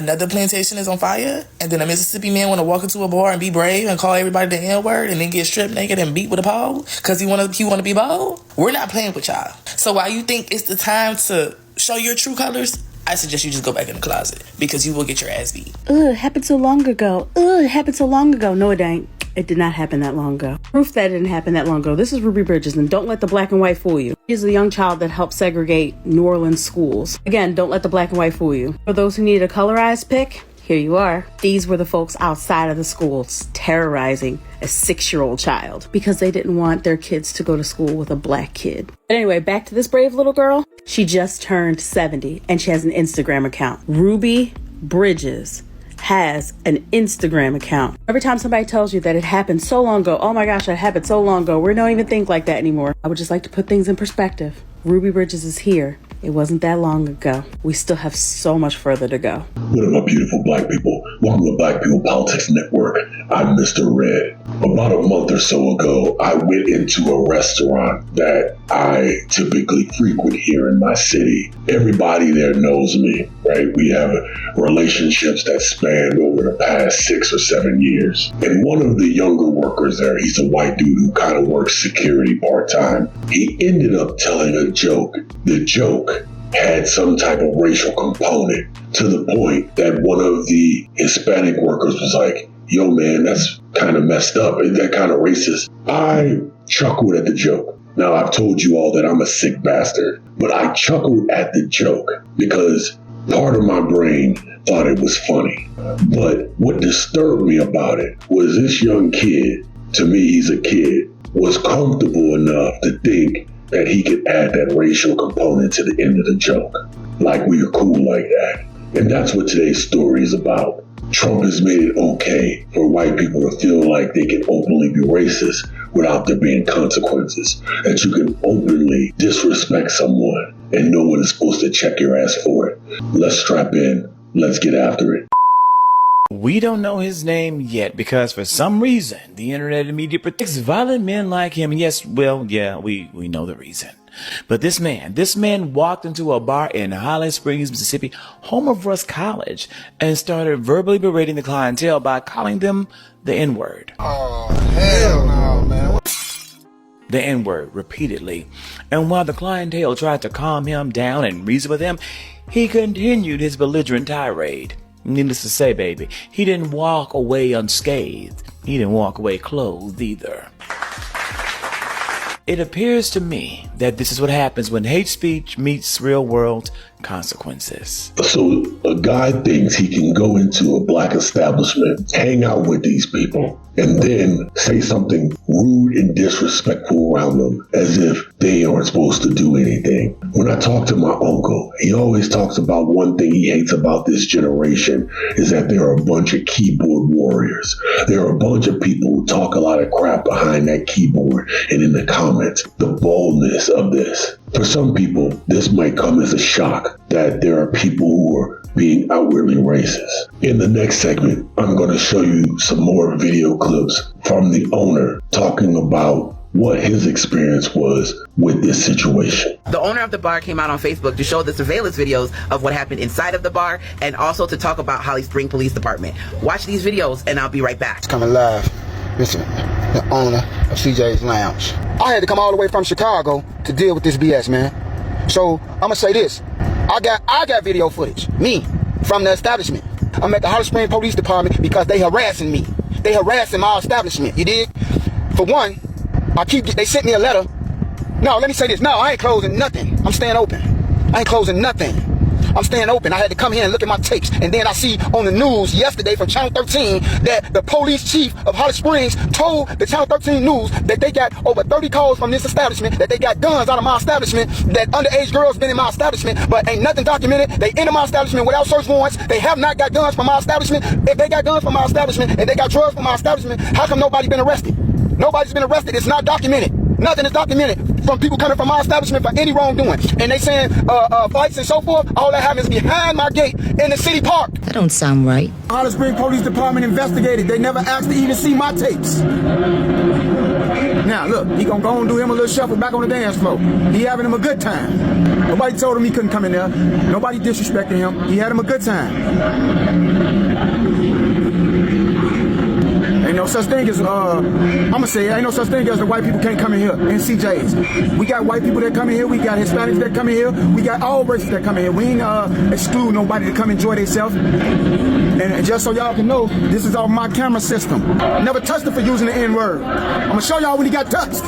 another plantation is on fire, and then a Mississippi man want to walk into a bar and be brave and call everybody the N-word and then get stripped naked and beat with a pole because he want to be bold? We're not playing with y'all. So while you think it's the time to show your true colors, I suggest you just go back in the closet because you will get your ass beat. It happened so long ago. It happened so long ago. No, it ain't. It did not happen that long ago. Proof that it didn't happen that long ago. This is Ruby Bridges, and don't let the black and white fool you. She's a young child that helped segregate New Orleans schools. Again, don't let the black and white fool you. For those who need a colorized pic, here you are. These were the folks outside of the schools terrorizing a 6-year-old child because they didn't want their kids to go to school with a black kid. But anyway, back to this brave little girl. She just turned 70 and she has an Instagram account. Ruby Bridges has an Instagram account. Every time somebody tells you that it happened so long ago, oh my gosh, that happened so long ago, we don't even think like that anymore. I would just like to put things in perspective. Ruby Bridges is here. It wasn't that long ago. We still have so much further to go. What up, my beautiful black people? Welcome to Black People Politics Network. I'm Mr. Red. About a month or so ago, I went into a restaurant that I typically frequent here in my city. Everybody there knows me, right? We have relationships that span over the past 6 or 7 years. And one of the younger workers there, he's a white dude who kind of works security part-time. He ended up telling a joke. The joke had some type of racial component to the point that one of the Hispanic workers was like, yo, man, that's kind of messed up. Ain't that kind of racist? I chuckled at the joke. Now, I've told you all that I'm a sick bastard, but I chuckled at the joke because part of my brain thought it was funny. But what disturbed me about it was this young kid, to me he's a kid, was comfortable enough to think that he could add that racial component to the end of the joke. Like we are cool like that. And that's what today's story is about. Trump has made it okay for white people to feel like they can openly be racist without there being consequences. That you can openly disrespect someone and no one is supposed to check your ass for it. Let's strap in. Let's get after it. We don't know his name yet because for some reason the internet and media protects violent men like him. And yes, well, yeah, we know the reason. But this man walked into a bar in Holly Springs, Mississippi, home of Russ College, and started verbally berating the clientele by calling them the N-word. Oh, hell no, man. The N-word repeatedly. And while the clientele tried to calm him down and reason with him, he continued his belligerent tirade. Needless to say, baby, he didn't walk away unscathed. He didn't walk away clothed either. It appears to me that this is what happens when hate speech meets real world consequences. So a guy thinks he can go into a black establishment, hang out with these people, and then say something rude and disrespectful around them as if they aren't supposed to do anything. When I talk to my uncle, he always talks about one thing he hates about this generation is that there are a bunch of keyboard warriors. There are a bunch of people who talk a lot of crap behind that keyboard and in the comments. The boldness of this. For some people, this might come as a shock that there are people who are being outwardly racist. In the next segment, I'm going to show you some more video clips from the owner talking about what his experience was with this situation. The owner of the bar came out on Facebook to show the surveillance videos of what happened inside of the bar and also to talk about Holly Springs Police Department. Watch these videos and I'll be right back. It's coming live. Listen, the owner of CJ's Lounge. I had to come all the way from Chicago to deal with this BS, man. So I'm gonna say this. I got video footage, me, from the establishment. I'm at the Holly Springs Police Department because they harassing me. They harassing my establishment, you dig? For one, they sent me a letter. No, let me say this. No, I ain't closing nothing. I'm staying open. I ain't closing nothing. I'm staying open. I had to come here and look at my tapes. And then I see on the news yesterday from Channel 13 that the police chief of Holly Springs told the Channel 13 news that they got over 30 calls from this establishment, that they got guns out of my establishment, that underage girls been in my establishment, but ain't nothing documented. They enter my establishment without search warrants. They have not got guns from my establishment. If they got guns from my establishment and they got drugs from my establishment, how come nobody been arrested? Nobody's been arrested. It's not documented. Nothing is documented from people coming from my establishment for any wrongdoing. And they saying fights and so forth, all that happens behind my gate in the city park. That don't sound right. Holly Springs Police Department investigated. They never asked to even see my tapes. Now, look, he gonna go and do him a little shuffle back on the dance floor. He having him a good time. Nobody told him he couldn't come in there. Nobody disrespected him. He had him a good time. such thing as, I'ma say, ain't no such thing as the white people can't come in here in CJs. We got white people that come in here, we got Hispanics that come in here, we got all races that come in here. We ain't exclude nobody to come enjoy themselves. And just so y'all can know, this is off my camera system. Never touched it for using the N-word. I'm gonna show y'all when he got touched.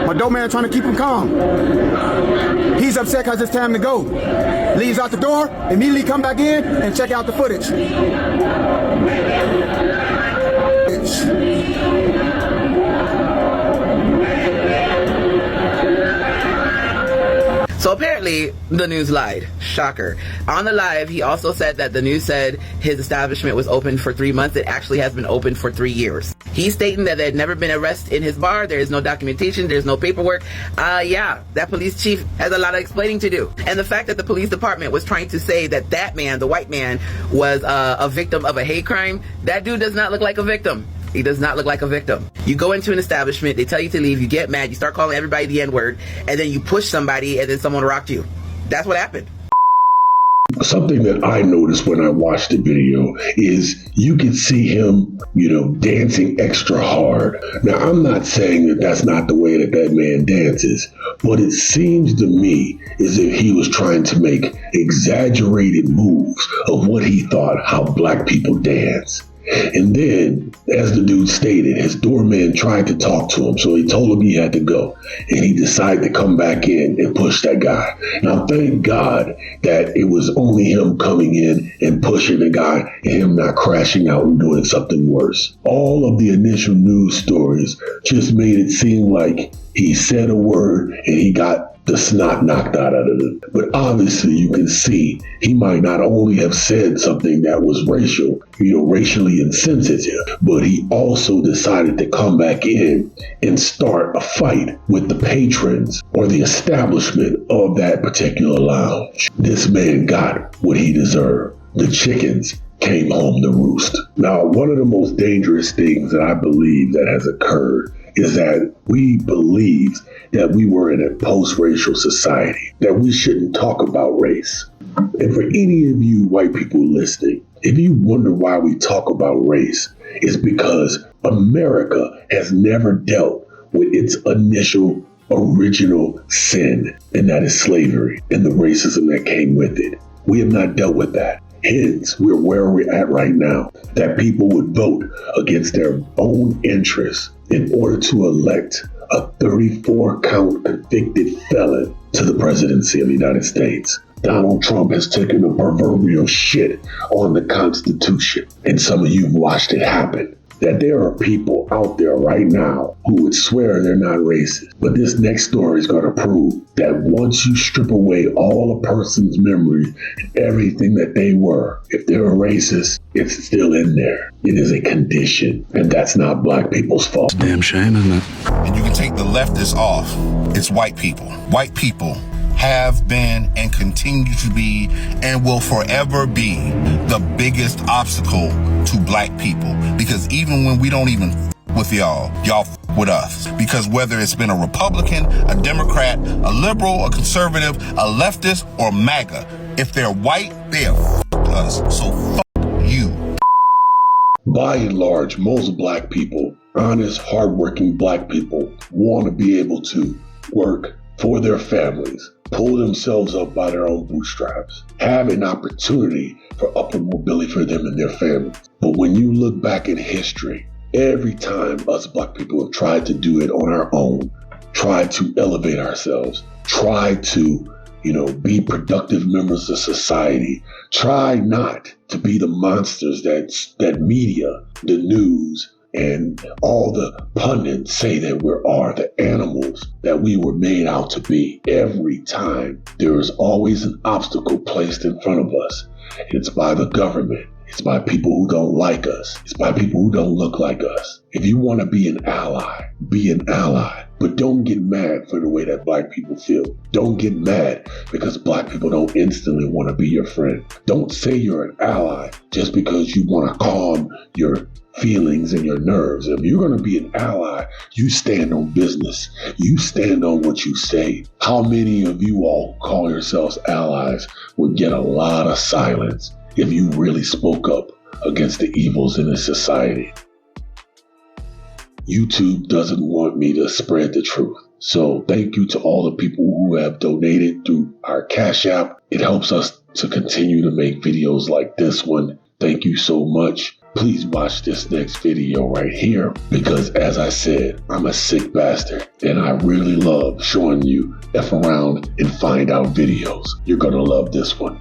My dope man trying to keep him calm. He's upset because it's time to go. Leaves out the door, immediately come back in and check out the footage. So apparently, the news lied. Shocker. On the live, he also said that the news said his establishment was open for 3 months. It actually has been open for 3 years. He's stating that there had never been arrest in his bar. There is no documentation. There's no paperwork. Yeah, that police chief has a lot of explaining to do. And the fact that the police department was trying to say that that man, the white man, was a victim of a hate crime, that dude does not look like a victim. He does not look like a victim. You go into an establishment, they tell you to leave, you get mad, you start calling everybody the N-word, and then you push somebody, and then someone rocked you. That's what happened. Something that I noticed when I watched the video is you can see him, dancing extra hard. Now, I'm not saying that that's not the way that that man dances, but it seems to me as if he was trying to make exaggerated moves of what he thought how black people dance. And then, as the dude stated, his doorman tried to talk to him, so he told him he had to go. And he decided to come back in and push that guy. Now, thank God that it was only him coming in and pushing the guy and him not crashing out and doing something worse. All of the initial news stories just made it seem like he said a word and he got the snot knocked out of him. But obviously you can see he might not only have said something that was racially insensitive, but he also decided to come back in and start a fight with the patrons or the establishment of that particular lounge. This man got what he deserved. The chickens came home to roost. Now, one of the most dangerous things that I believe that has occurred is that we believe that we were in a post-racial society, that we shouldn't talk about race. And for any of you white people listening, if you wonder why we talk about race, it's because America has never dealt with its original sin, and that is slavery and the racism that came with it. We have not dealt with that. Hence, we're where we're at right now, that people would vote against their own interests in order to elect a 34-count convicted felon to the presidency of the United States. Donald Trump has taken a proverbial shit on the Constitution, and some of you have watched it happen. That there are people out there right now who would swear they're not racist. But this next story is going to prove that once you strip away all a person's memory, everything that they were, if they're a racist, it's still in there. It is a condition, and that's not black people's fault. It's a damn shame, isn't it? And you can take the leftists off. It's white people. White people have been and continue to be and will forever be the biggest obstacle to black people. Because even when we don't even with y'all with us. Because whether it's been a Republican, a Democrat, a liberal, a conservative, a leftist, or MAGA, if they're white, they have us. So you. By and large, most black people, honest, hardworking black people, want to be able to work for their families, pull themselves up by their own bootstraps, have an opportunity for upward mobility for them and their families. But when you look back in history, every time us black people have tried to do it on our own, tried to elevate ourselves, tried to, be productive members of society, try not to be the monsters that media, the news, and all the pundits say that we are, the animals that we were made out to be. Every time there is always an obstacle placed in front of us. It's by the government. It's by people who don't like us. It's by people who don't look like us. If you want to be an ally, be an ally. But don't get mad for the way that black people feel. Don't get mad because black people don't instantly want to be your friend. Don't say you're an ally just because you want to calm your feelings and your nerves. If you're going to be an ally, you stand on business. You stand on what you say. How many of you all call yourselves allies would get a lot of silence if you really spoke up against the evils in this society. YouTube doesn't want me to spread the truth. So thank you to all the people who have donated through our Cash App. It helps us to continue to make videos like this one. Thank you so much. Please watch this next video right here because, as I said, I'm a sick bastard and I really love showing you F around and find out videos. You're going to love this one.